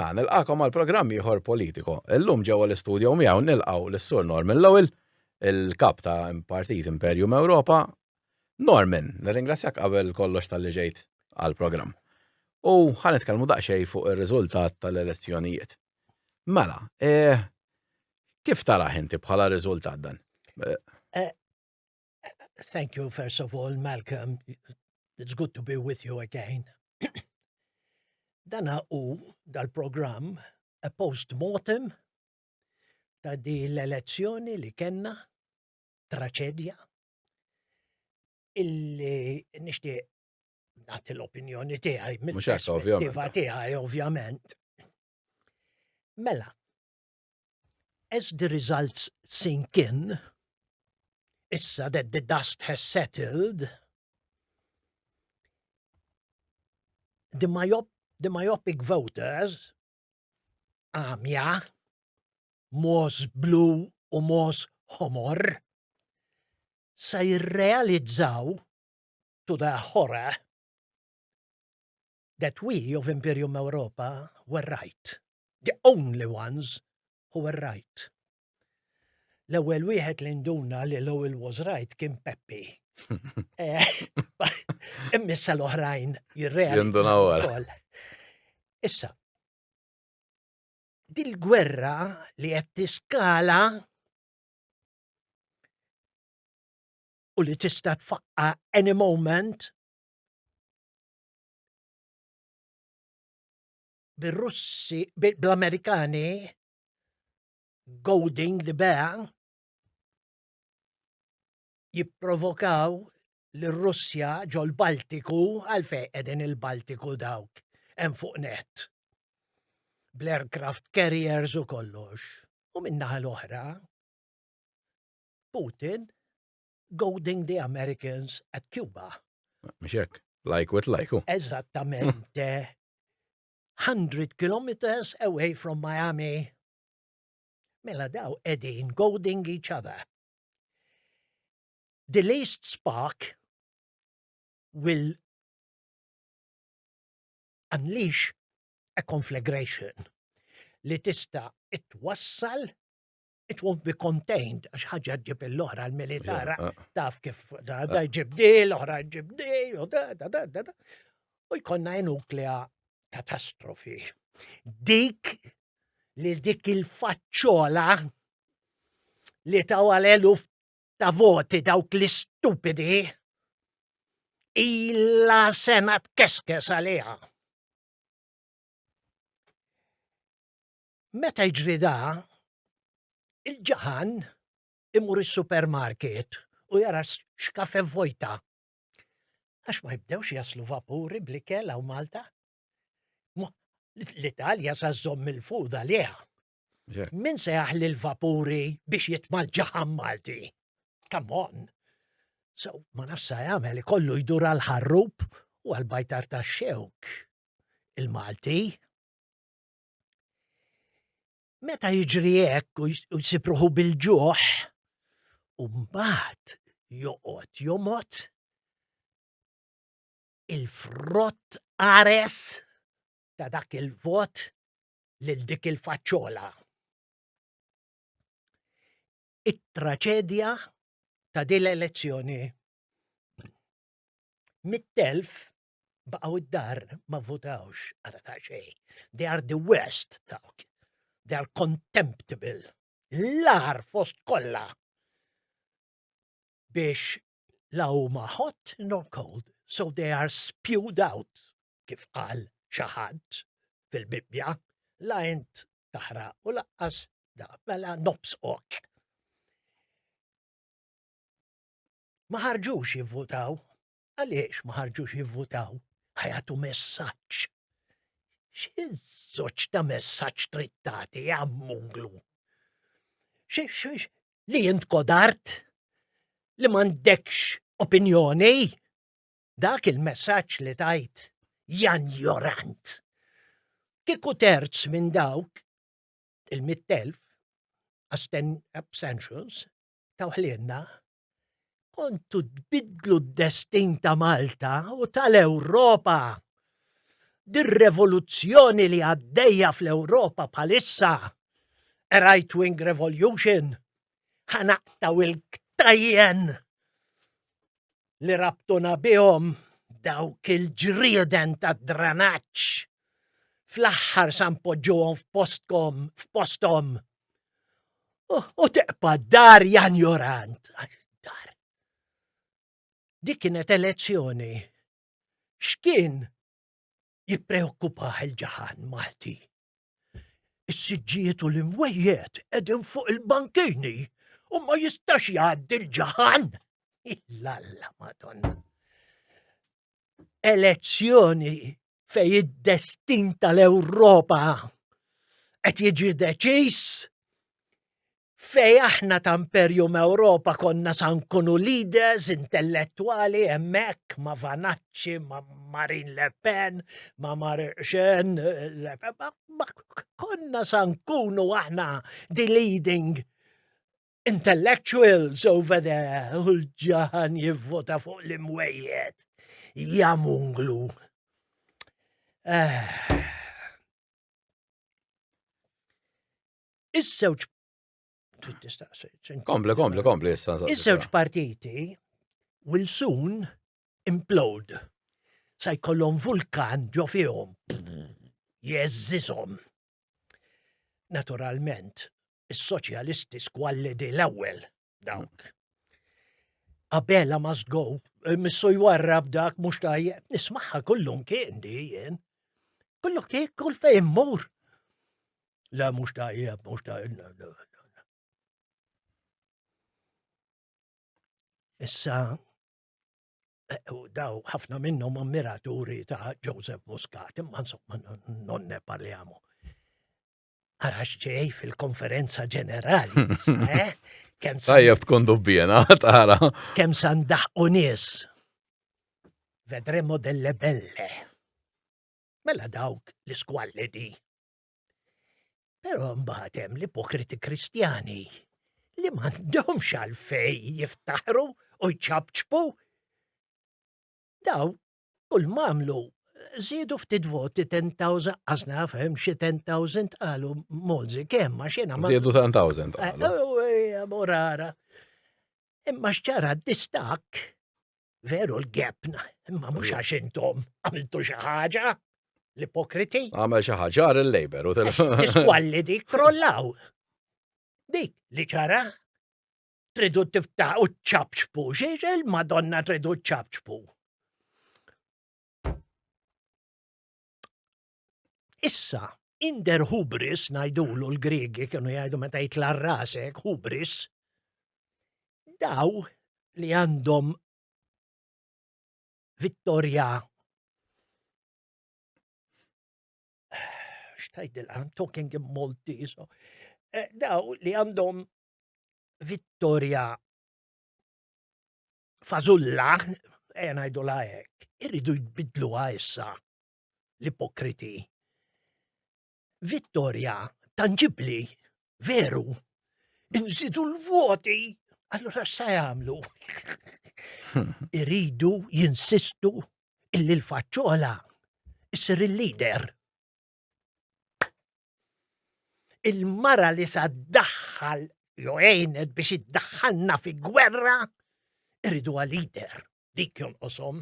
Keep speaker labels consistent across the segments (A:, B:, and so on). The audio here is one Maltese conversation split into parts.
A: Ma nilqakom għal programm ieħor politiku. Illum ġewwa l-istudju miegħu nilqgħu lis-Sur Norman Lowell, il-kap ta' Partit Imperium Europa. Norman, nirringrazzjak qabel kollox tal-li ġejt għall-programm. U ħanitkellmu daqsxejn fuq ir-riżultat tal-elezzjonijiet. Mela, kif tara inti bħala riżultat dan?
B: Thank you, first of all, Malcolm. It's good to be with you again. Dana dal-programm a post-mortem ta' di l-elezzjoni li kenna, traċedja, illi nixtieq nagħti l-opinjoni tiegħi mill-perspettiva tiegħi ovvjament. Mela, as the results sink in, issa that the dust has settled, the myopic voters, għamja, mos blu u mos homor, sa jirrealizzaw to the horror that we of Imperium Europa were right. The only ones who were right. L-ewwel wieħed li nduna li Lowell was right kien Peppi. Immissa l-oħrajn jirrealizzaw ukoll. Issa, dil-gwerra li qed tiskala u li tista' tfaqqa any moment bil-Russi, bil-Amerikani goading the bear jipprovokaw l-Russja ġo l-Baltiku għalfej qegħdin il-Baltiku dawk hemm fuq net. Bl-aircraft carriers u kollox. U minnaħa l-oħra, Putin goading the Americans at Cuba.
A: Mhux hekk, like with like.
B: Eżattament. 100 kilometers away from Miami. Mela daw qegħdin goading each other. The least spark will unleash a conflagration li tista' itwassal, it won't be contained, għax ħaġa ġib l-oħra l-militara, taf kif da ġib di, l-oħra ġib di, u jkonna nuklea katastrofi. Dik il-faċċola li taw għal-eluf ta' voti dawk li stupidi illa senat keskes għaliha. Meta jġri da, il-ġaħan imur is-supermarket u jara xkafe vojta. Għax ma jibdewx jaslu vapuri bl-ikel u Malta? L-Italja sa żomm il-fuda liha. Min se jaħli l-vapuri biex jitmal ġaħan Malti? Come on. So, ma nafsa jagħmel ikollu jdur għal-ħarrub u għal-bajtar tax-xewk. Il-Malti. Meta jiġri hekk u jsipruħu bil-ġuħ, u mbagħad joqgħod jomot il-frott ares ta' dak il-vot lil dik il-faċċola. It-traċedja ta' din l-elezzjoni 100,000 baqgħu id-dar ma votawx ara ta' xejn. They are the worst dawk. They are contemptible. L-ar fost kollha biex la huma hot nor cold. So they are spewed out, kif qal xi ħadd fil-Bibbja, la int taħraq u laqqas da mela nobsqok. Ma ħarġux jivvotaw. Għaliex ma ħarġux jivvotaw? Ħajatu messaġġ. X'żoċ ta' messaġġ trid tagħti għammunglu. Li int kodart li m'għandekx opinjoni? Dak il-messaġġ li tajt janjorant. Kieku terz minn dawk il-100,000 abstentions tawħlienna kontu tbidlu d-destin ta' Malta u tal-Ewropa. dir-revoluzzjoni li għaddejja fl-Ewropa bħalissa, a right-wing revolution, ħanaqtaw il-ktajjen li rabtuna bihom dawk il-ġrieden ta' dranaċ fl-aħħar sampoġġuhom f'posthom. U teqpa dar janjorant. Dar. Dik kienet elezzjoni. X'kien jippreokkupaħ il-ġaħan Malti? Is-siġġijiet u l-imwejjed qegħdin fuq il-bankini u ma jistax jgħaddi l-ġaħan. Illalla Madonna. Elezzjoni fej id-destin tal-Ewropa qed jiġi deċiż, fej aħna ta' Imperium Europa konna sa nkunu leaders intellettwali hemmhekk ma' Vanacci, ma' Marine Le Pen, ma' Marchen Le Pen, ma' konna sa nkunu aħna the leading intellectuals over there. U l-ġaħan jivvota fuq l-imwejjed. Jamunglu. Is-żewġ
A: Kompli, issa.
B: Is-żewġ partiti will soon implode. Se jkollhom vulkan ġo fihom. Jeżżishom. Naturalment, is-soċjalisti skwallidi l-ewwel dawk. Abella must go, missu jwarrab dak mhux tajjeb, nismaħħa kullum kien jien. Kullu kien kull fejn mur. La mhux tajjeb. Issa, daw ħafna minnhom ammiraturi ta' Joseph Muscat, imma insomma non ne parliamo. Arax ġej fil-konferenza ġenerali,
A: Sajjeb tkun dubbjena, tara.
B: Kemm sandaħqu nies. Vedremo delle belle. Mela dawk l-iskwallidi. Però mbagħad hemm l-ipokriti Kristjani li m'għandhomx għalfejn jiftaħru u jċabċbu. Daw kull mamlu żiedu ftit voti 10,000, għasna fhem xi 10,000 qalu Molzi kemm għax jiena ma.
A: Żiedu 10,000 qalu.
B: Morara. Imma xċara d-distak veru l-gepna, imma mhux għax intom għamiltu xi ħaġa l-ipokriti.
A: Għamel xi ħaġa il-Labor u
B: Iskwalli dik krollaw. Dik li ċara tridu tiftaħ u ċabċbu, xiex Madonna tridu ċabċbu. Issa, inder hubris najdulu l-Griegi, kienu jgħidu meta jitla rasek, hubris, daw li għandhom Vittoria. Xtajdil, I'm talking in Maltese. Daw li għandhom Vittoria Fazulla, ngħidu lajek, irridu jbidluha issa l-ipokriti. Vittoria tangibli, veru, inżidu l-voti, allora sa jagħmlu. Iridu jinsistu illi l-faċċola issir il-lider. Il-mara li sa ddaħħal jgħinet biex iddaħħalna fi gwerra, iridu għal-lider, dik jonqoshom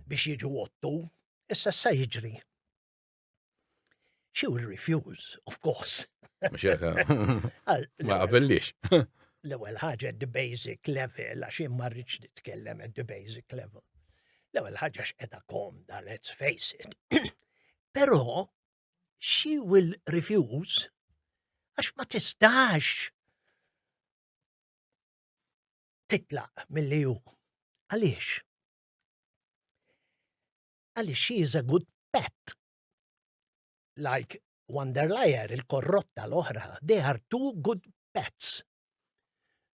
B: biex jiġu għottu, issa sa jiġri. She will refuse, of course.
A: Ma qabellix.
B: L-ewwel ħaġa at the basic level, għax jien ma rridx nitkellem at the basic level. L-ewwel ħaġa x'qiegħda komda, let's face it. Però she will refuse għax ma tistax titlaq milli hu. Għaliex? Għaliex she is a good pet. Like von der Leyen, il-korrotta l-oħra, they are two good pets.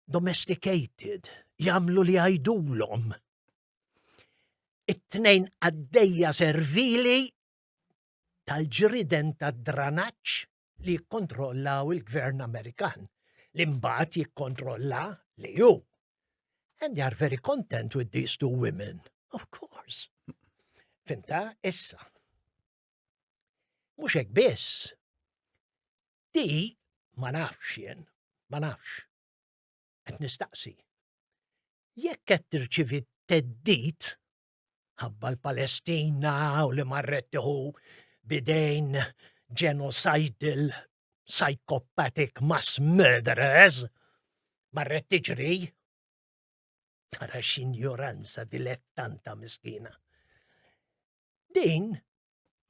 B: Domesticated, jamlu li għajdulhom. It-tnejn għaddejja servili tal-ġriden tad-dranaċ li jikkontrollaw il-gvern Amerikan, li mbagħad jikkontrolla li hu. And they are very content with these two women, of course. Fimta, issa. Mhux hekk biss. Di ma nafx jien, ma nafx. Qed nistaqsi. Jekk qed tirċivi teddit ħabba l-Palestina u li marret tieħu bidejn genocidal psychopathic mass murderers, marret tiġri. Ara x'injoranza dilettanta miskina. Din,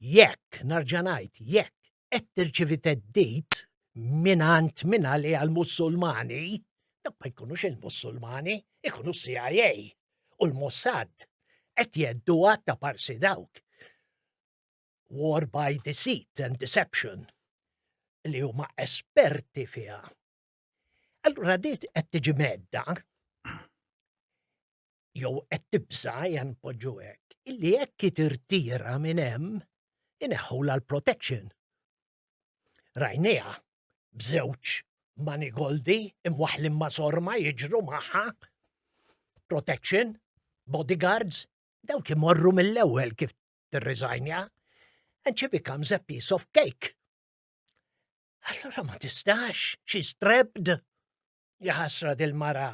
B: jekk, narġa' ngħid, jekk qed tirċivi teddit minant minna li għal-Mussulmani, dak ma jkunux il-Mussulmani, ikunu CIA u l-Mossad qed jedduha ta' parsi dawk. War by deceit and deception li huma esperti fiha. Allura dit qed tiġi medda jew qed tibża janpoġġu hekk, illi hekk tirtira minn hemm ineħħula l-protection. Rajniha b'żewġ manigoldi imwaħlim ma' sorma jiġru magħha. Protection, bodyguards, dawk imorru mill-ewwel kif tirriżajnja, and she becomes a piece of cake. Allura ma tistax, she's trapped. Jaħasra dil-mara.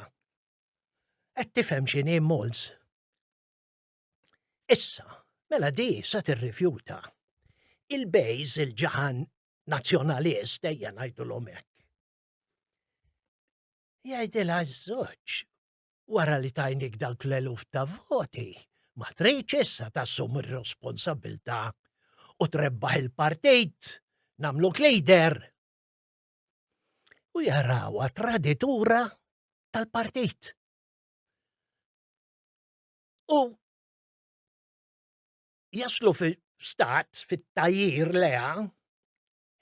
B: Qed tifhem x'inhi mols. Issa, mela di sa tirrifjuta. Il-bejż il-ġaħan nazzjonalist ejja ngħidulhom hekk. Jgħidilha żewġ wara li tajnik dawk l-eluf ta' voti, ma tridx issa tassum ir-responsabbiltà u trebbaħ il-partit, namluk lider. U jarawha traditura tal-partit. U jaslu fi-stat, fit-tajjir leha,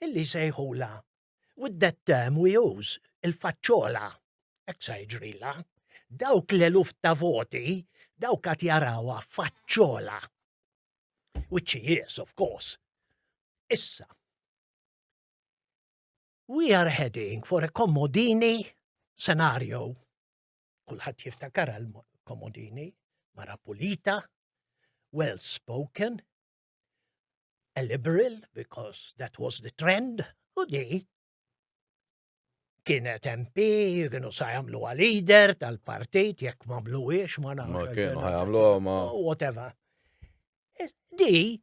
B: illi sejħula, with that term we use, il-faċċola, hekk sa jiġrila, dawk l-eluf ta' voti, dawk qed jarawha faċċola. Which he is, of course. Issa. We are heading for a Komodini scenario. Kulħadd jiftakar għal-Komodini, mara pulita, well-spoken, a liberal, because that was the trend, u di kienet MP, kienu sa jagħmlu leader tal-partit, jekk m'għamluhiex ma nafx.
A: Ma kienu ħajamluha ma.
B: Whatever. Di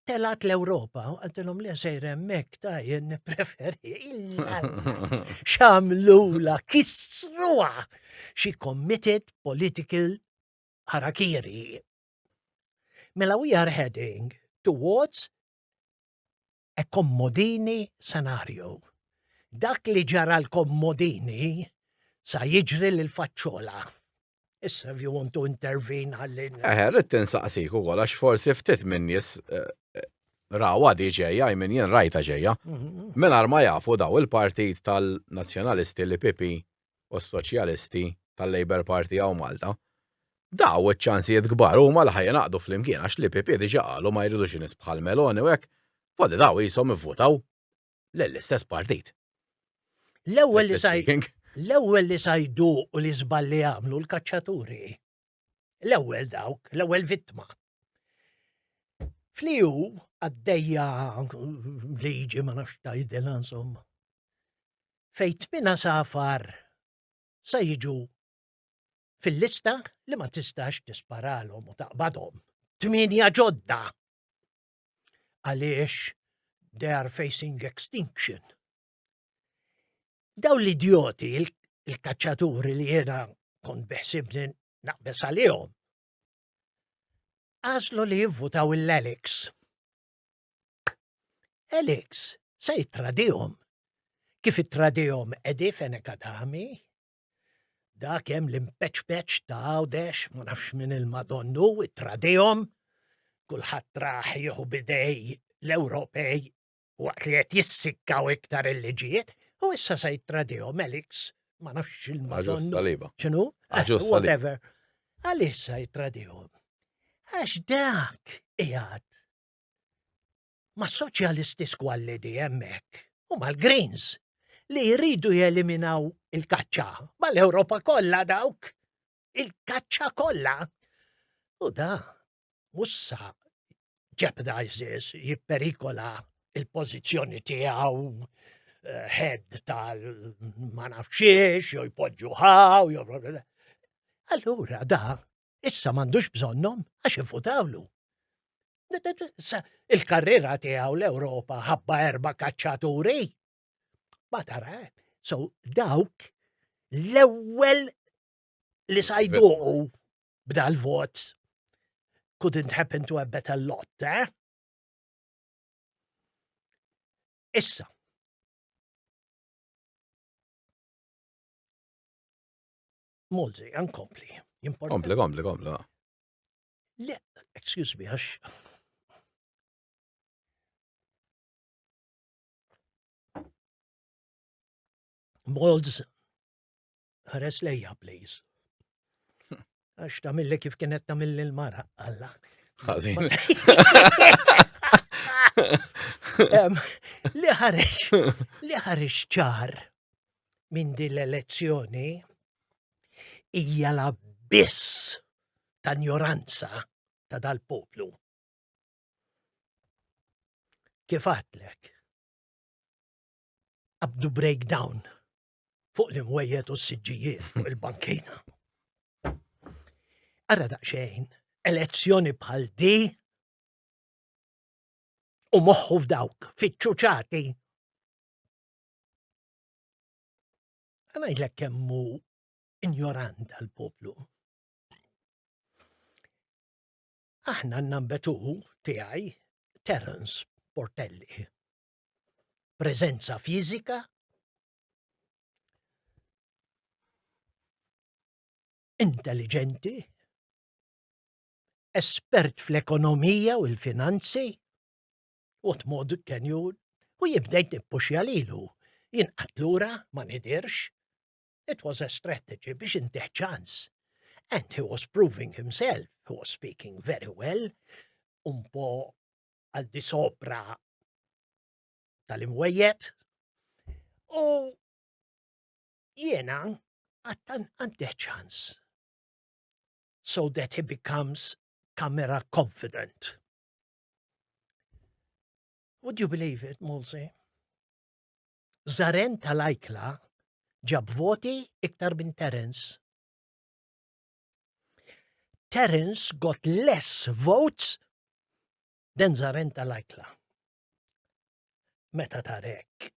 B: telat l-Ewropa, u għaltilhom li sejr hemmhekk ta' jien nippreferi x'għamlula, kissruha. She committed political harakiri. Mela we are heading towards a Komodini scenario. Dak li ġara l-Komodini sa jiġri l-faċċola. Issa if you want to intervene għallin.
A: Rrid tinsaqsik ukoll għax forsi ftit minn nies rawa di ġejja, jmin jien rajta ġejja. Mingħajr ma jafu daw il-partit tal-Nazzjonalisti l-PP u s-Soċjalisti tal-Labour Party għaw Malta. Daw iċ-ċansijiet kbar huma li ħajnaqdu flimkien għax l-PP diġà qalu ma jridux nies bħal Meloni u hekk, fodi daw ishom ivvutaw l-istess partit.
B: L-ewwel li sajdu u li żballi jagħmlu l-kaċċaturi. L-ewwel dawk, l-ewwel vittma. Fliju għaddejja liġi ma nafx tgħidilha insomma. Fejn minna safar sa jiġu fil-lista li ma tistax tisparalhom u taqbadhom. 8 ġodda. Għaliex they are facing extinction. Daw l-idioti, il-kaċċaturi li jena kont beħsibni naqbes għalihom. Għazlu li jivvutaw l-Alex. Alex, se jittradihom. Kif jittradihom Edi Fenekadami? Dak hemm l-impeċpeċ ta' għawdex, ma nafx minn il-Madonnu, jittradihom. Kulħadd raħ jieħu bidej l-Ewropej waqt li qed jissikkaw iktar il-liġijiet. U issa sa jittradihom Alex, ma nafx il-Madonnu. X'inhu? Whatever. Għaliex sa jittradihom? Għax dak qiegħed ma' soċjalisti skwallidi hemmhekk u mal-Greens li jridu jeliminaw il-kaċċa mal-Ewropa kollha dawk. Il-kaċċa kollha. U da mussa jeopardizes, jipperikola il-pożizzjoni tiegħu head ma nafxiex, jew jpoġġuħaw, jew. Allura da issa m'għandux bżonnhom għax ifutawlu. Il-karriera tiegħu l-Ewropa ħabba 4 kaċċaturi. Ma tara, so dawk l-ewwel li sajduqu b'da l-vot couldn't happen to a better lot, eh? Issa. Mulzi, unkompli.
A: Kompli.
B: Le, excuse me, għax. Molds, ħares lejja, please. Għax tamilli kif kienet tamilli l-mara, alla.
A: Ħażin.
B: Li ħarex ċar minn din l-elezzjoni hija la biss ta' ignoranza ta' dal-poplu. Kif għatlek? Abdu breakdown fuq l-imwejjet u s-siġġijiet fuq il-bankina. Ara daqxejn, elezzjoni bħal di u moħħu f'dawk, fiċċuċati. Għanajdlek kemmu ignorant għal-poplu. Aħna n-nambetu tiegħi Terence Portelli. Preżenza fizika, intelligenti, espert fl-ekonomija u l-finanzi, what mod can you, u jibdejt nippuxja lilu, jinqatlura ma nidirx. It was a strategy biex intiħ ċans. And he was proving himself. He was speaking very well. Un po għal di sopra tal-imwejjet. U jena għattan għantiħ ċans. So that he becomes camera confident. Would you believe it, Mulzi? Zaren tal-Ajkla ġab voti iktar minn Terence. Terence got less votes than Zaren tal-Ajkla. Meta tarek.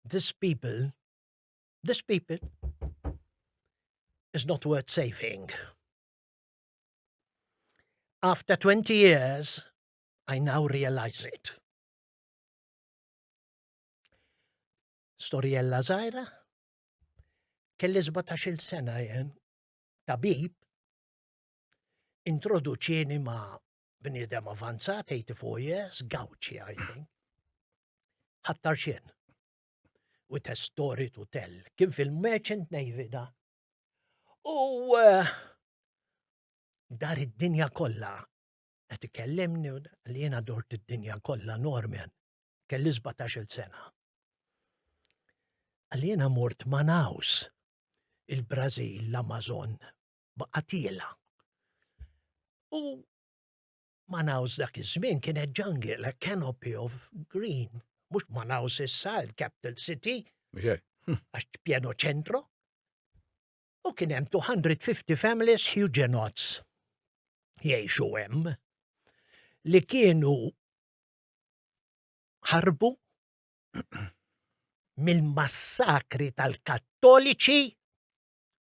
B: This people is not worth saving. After 20 years, I now realize it. Storiella zaħira, kelli 17 sena jen, tabib, introduċini ma' bniedem avanzat, 84 years, Gauci, I think. Ħattar xien. With a story to tell. Kien fil-Merchant Navy da. U dar id-dinja kollha qed ikellimni li jiena dort id-dinja kollha Norman. Kelli 17 sena. Għalli jiena mort Manaus, il-Brażil, l-Amazon, baqatila. U Manaus dak iż-żmien kienet jungle, a canopy of green. Mux Manaus issa, il-capital city, għax pieno ċentro. U kien hemm 250 families Huguenots jgħixu hemm li kienu ħarbu mill-massakri tal-Kattoliċi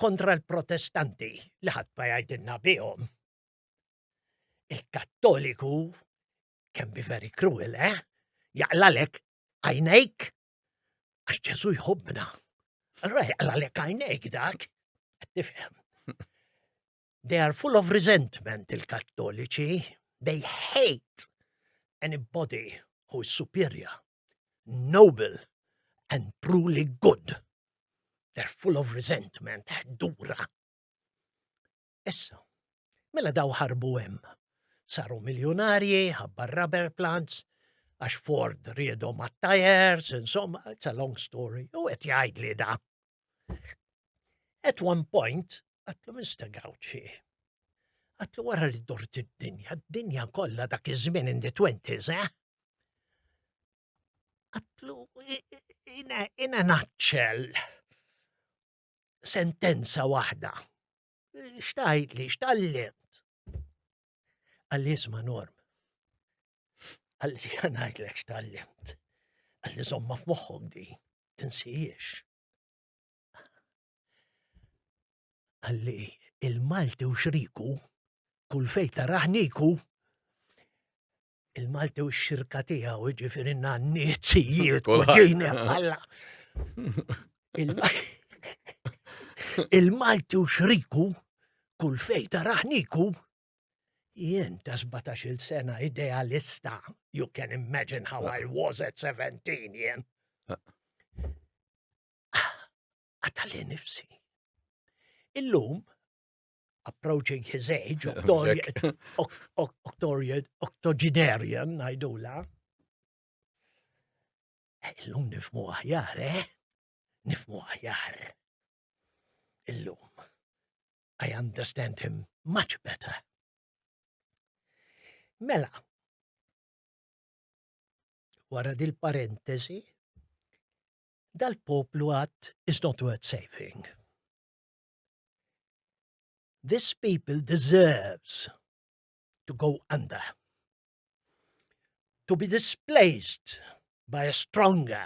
B: kontra l-Protestanti li ħadd ma jgħidilna bihom. Il-Kattoliku can be very cruel, eh? Jaqlalek għajnejk għax Ġesu jħobbna. Allora jaqlalek għajnejk dak, tifhem. They are full of resentment, il-Kattoliċi. They hate anybody who is superior, noble, and truly good. They're full of resentment, dura. Issa, mela daw ħarbu hemm. Saru miljonarji, ħabba rubber plants, għax Ford riedu ma' tires, insomma, it's a long story. U qed jgħidli da. At one point, Għatlu Mr. Gauci, għatlu wara li dort d-dinja kollha dak iż-żmien in the 20s, Għatlu in a nutshell, sentenza waħda. Xtajt li, xtallimt. Għalli isma Norm. Għalli għanajt li xtallimt. Għalli zomma f'moħħok di, tinsijiex. Għalli il-Malti u xriku, kull fejta raħniku, il-Malti u x-xirka tiegħu ġifieri n-nizzijiet u ġejni għalla. Il-Malti u xriku, kull fejta raħniku, jien ta' 17 sena idealista. You can imagine how I was at 17, jien. Għatalli nifsi. Illum, approaching his age, octogenarian, najdula. Illum nifmu aħjar, Nifmu aħjar. Illum. I understand him much better. Mela, wara dil-parentesi, dal-poplu għat is not worth saving. This people deserves to go under, to be displaced by a stronger,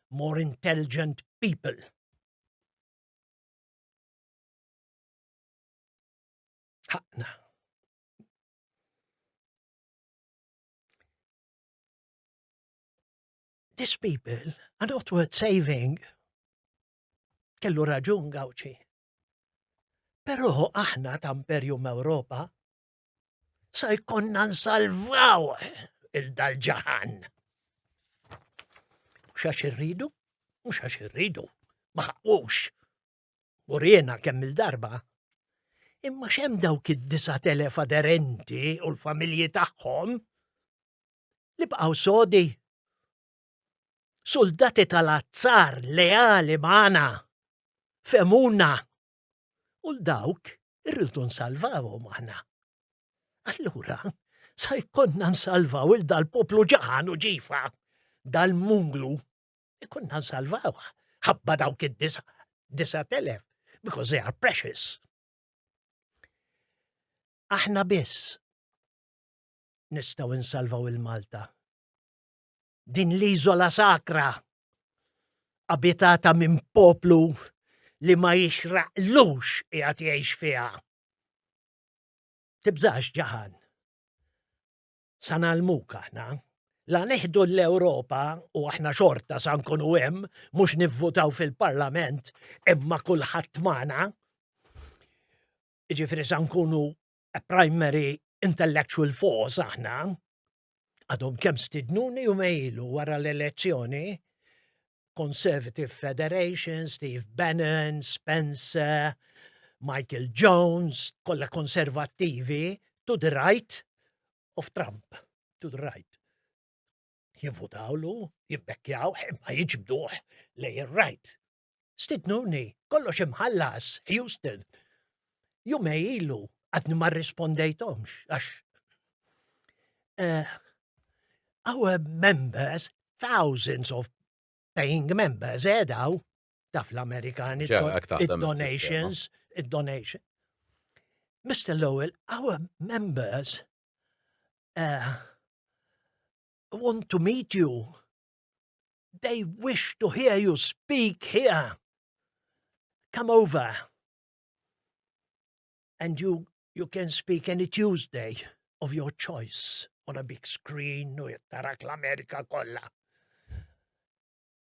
B: more intelligent people. Ħaqna. These people are not worth saving. Kellu raġun Gauci. Pero aħna ta' Imperium Europa sa jkonna nsalvaw il-dal-ġahan. Mux irridu? Mux irridu. Ma ħaqqux. Urjena kemm il-darba. Imma xem dawk id-9,000 aderenti u l-familji tagħhom li bqgħu sodi. Soldati tal-azzar leali magħna, femuna. U l-dawk irridu nsalvawhom aħna. Allura, sa jkollna nsalvaw il-dal-poplu ġaħan u ġifa, dal-munglu, ikonna nsalvawha. Ħabba dawk id-9,000, because they are precious. Aħna biss nistgħu nsalvaw il-Malta. Din l-iżola sakra, abitata minn poplu li ma jixraqlux qiegħed jgħix fiha. Tibżax ġaħan. Sa nagħlmuk aħna, la neħdu l-Ewropa u aħna xorta sa nkunu hemm mhux nivvutaw fil-Parlament imma kulħadd magħna. Jiġifieri sa nkunu a primary intellectual force aħna. Għadhom kemm stidnuni u mejlu wara l-elezzjoni, Conservative Federation, Steve Bannon, Spencer, Michael Jones, kollha konservattivi, to the right of Trump, to the right. Jivvutawlu, jibbekkjaw, ma jiġbduh lej ir-right. Stidnuni, kollox imħallas, Houston. Jumej ilu, għadni ma rrispondejtomx, għax our members, thousands of paying members, daw, taf l-Amerikan, donations, donation. Mr. Lowell, our members want to meet you. They wish to hear you speak here. Come over. And you can speak any Tuesday of your choice on a big screen u jittarak l-Amerika kollha.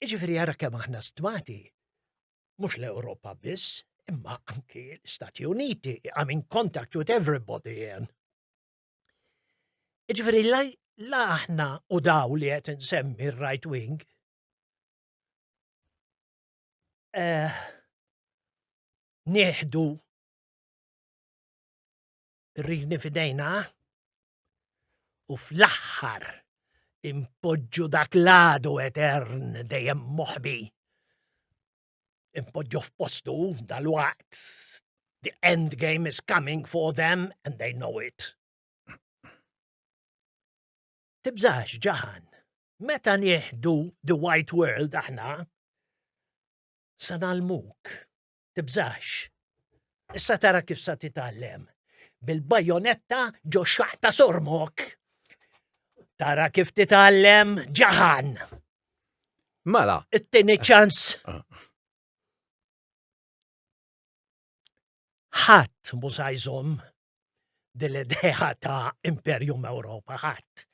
B: Iġifieri jara kemm aħna stmati, mhux l-Ewropa biss, imma anki l-Stati Uniti. I'm in contact with everybody here. Iġifieri la aħna u daw li qed insemmi r-right wing, nieħdu r-rigni fidejna u fl-aħħar impoġġu dak l-għadu etern dejjem moħbi. Impoġġu f'postu dal-waqt The end game is coming for them and they know it. Tibżax ġaħan, meta nieħdu the white world aħna, sa nalmuk, tibżax. Issa tara kif sa titgħallem. Bil-bajonetta ġo xaħta sormok. Tara kif titgħallem ġaħan.
A: Mela.
B: It-tieni ċans. Ħadd mużajżhom dil-idea ta' Imperium Europa, ħadd.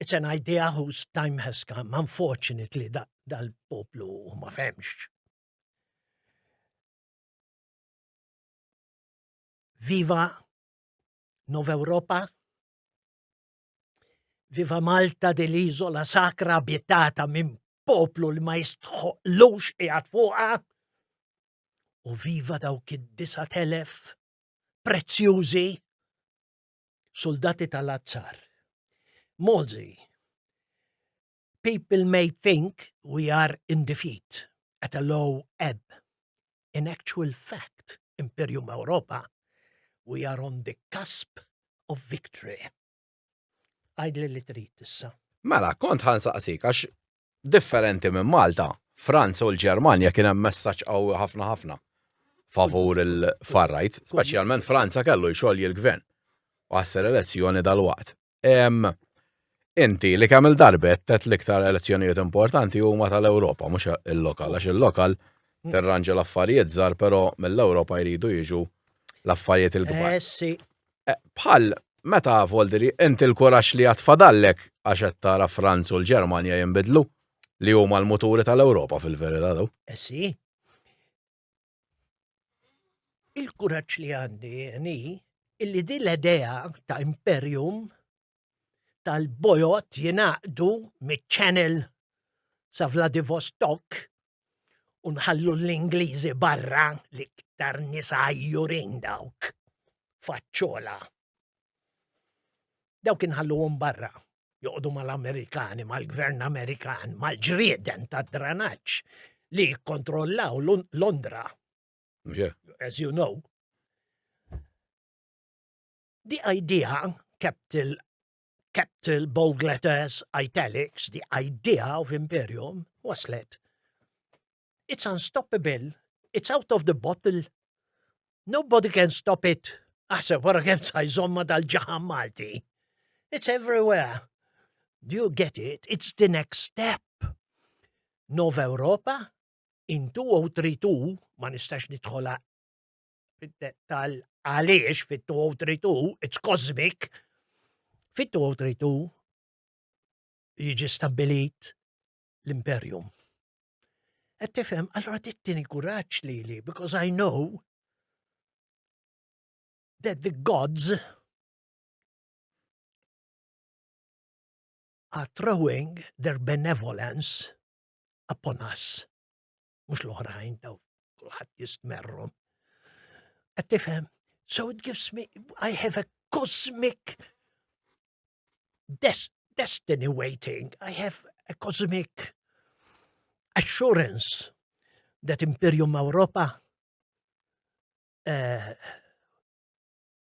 B: It's an idea whose time has come. Unfortunately, dal-poplu ma femx. Viva Nova Europa, viva Malta dell'isola sacra abitata minn poplu li ma jistħoqlux qiegħed fuqha, u viva dawk id-9,000 prezzjużi soldati tal-azzar. Molzi, people may think we are in defeat at a low ebb. In actual fact, Imperium Europa, we are on the cusp of victory. Għajdli li trid issa.
A: Mela, kont ħansaqsik għax differenti minn Malta, Franza u l-Ġermanja kien hemm messaġġ qawwi ħafna favur il-far-right, speċjalment Franza kellu jxogħol il-gvern u għasser elezzjoni dal-waqt. Inti li kemm il-darbet tet l-iktar elezzjonijiet importanti huma tal-Ewropa, mhux il-lokal, għax il-lokal terranġa l-affarijiet żgħar, però mill-Ewropa jridu jiġu l-affarijiet il-kbar. Bħal meta Volderi, inti l-kuraġġ li għatfadallek għax qed tara Franza u l-Ġermanja jinbidlu li huma l-muturi tal-Ewropa fil-verità daw.
B: Sì. Il-kuraġġ li għandi illi din l-idea ta' Imperium tal-bojot jinaqdu mit-Channel sa' Vladivostok u nħallu l-Ingliżi barra l-iktar nisa jurin dawk faċċola. Dawk inħalluhom barra, joqdu mal-Amerikani, mal-Gvern Amerikan, mal-ġrieden ta' dranaġġ li jikkontrollaw Londra. As you know. The idea, capital bold letters, italics, the idea of Imperium waslet. It's unstoppable. It's out of the bottle. Nobody can stop it. Asa, wara kemm sajżomma dal-ġaħam Malti. It's everywhere. Do you get it? It's the next step. Nova Europa, in 2032, ma nistax nidħola tal-għaliex fit-2032, it's cosmic, fit-2032 jiġi stabbilit l-Imperium. Qed tifhem, allura tittini kuraġġ lili, because I know that the gods are throwing their benevolence upon us. Mux l-oħrajn daw, kulħadd jistmerru. Qed tifhem, so it gives me, I have a cosmic destiny waiting. I have a cosmic assurance that Imperium Europa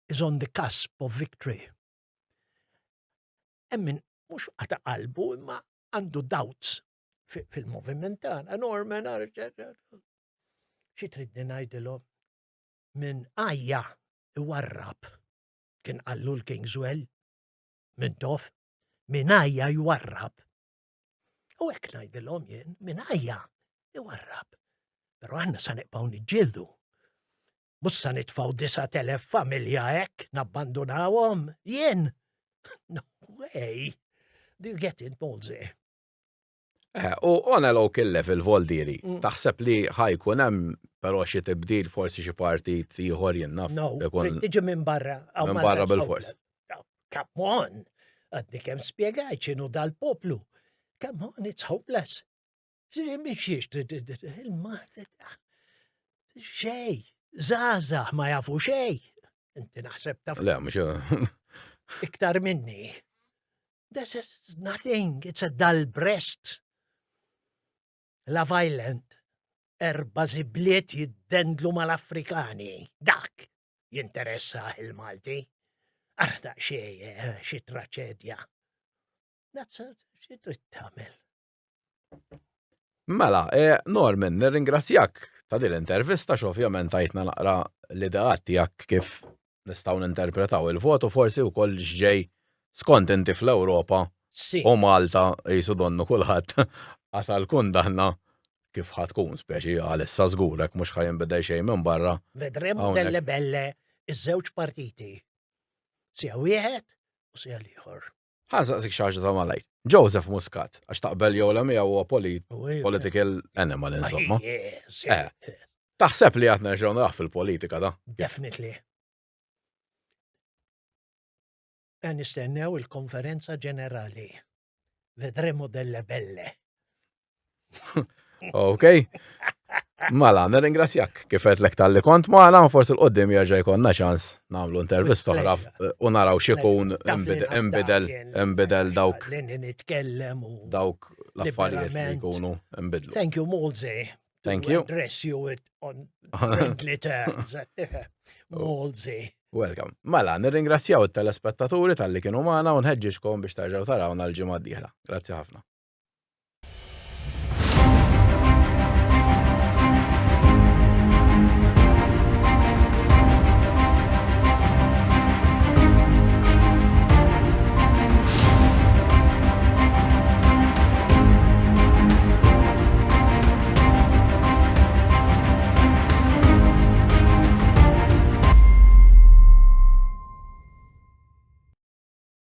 B: is on the cusp of victory. Emmin, mux għata qalbu, imma għandu doubts fil-moviment tagħna. Norman, xi tridni ngħidilhom minn għajja iwarrab kien qallu l-Kingswell minn tof, minn għajja jwarrab. U hekk ngħidilhom jien, minn għajja iwarrab. Però aħna sa neqgħu niġġieldu. Mhux sa nitfgħu 9,000 familja hekk nabbandunawhom jien. No way. Do you get it, Molzi?
A: U on a local level, Voldiri, taħseb li ħajkun hemm però xi tibdil forsi xi partit ieħor jinnaf.
B: No, tiġi minn barra.
A: Minn barra bil-fors.
B: Come on, għadni kemm spjegajt x'inhu dal-poplu. Come on, it's hopeless. Xej, żgħażagħ ma jafu xej. Inti naħseb taf.
A: Le, mhux
B: iktar minni. This is nothing. It's a dull breast. La violent. 4 zibliet jiddendlu mal-Afrikani. Dak jinteressa il-Malti. Arda xi traċedja. Xi trid tagħmel.
A: Mela, Norman, nirringrazzjak ta' din l-intervista x'ovvjament tajtna naqra l-ideat tiegħek kif nistgħu ninterpretaw il-votu forsi wkoll x'ġej skont inti fl-Ewropa u Malta qisu donnu kulħadd għasal kundanna kif ħatkun speċi għalissa żgurek mhux ħajinbidel xejn minn barra.
B: Vedremo delle belle iż-żewġ partiti. Sija wieħed u sija l-ieħor.
A: Ħansaqsik xi ħaġa ta' malaj. Joseph Muscat, għax taqbel jew le miegħu huwa political animal insomma. Taħseb li qed nerġgħu naraw fil-politika da?
B: Definitely. Nistennew il-konferenza ġenerali. Vedremo delle belle.
A: Ok. Mela, nirringrazzjak kif qedlek tal-li kont magħna u forsi l-qoddim jerġa' jkollna ċans nagħmlu intervista oħra u naraw x'ikun inbidel dawk l-affarijiet li jkunu inbidlu.
B: Thank you, Molsey.
A: Thank you.
B: Address you it on friendly terms. Molsey.
A: Welcome. Mela, nirringrazzjaw it-telespettaturi tal-li kienu magħna u nħeġġixkom biex terġgħu tarawna l-ġimgħa d-dieħla. Grazzi ħafna.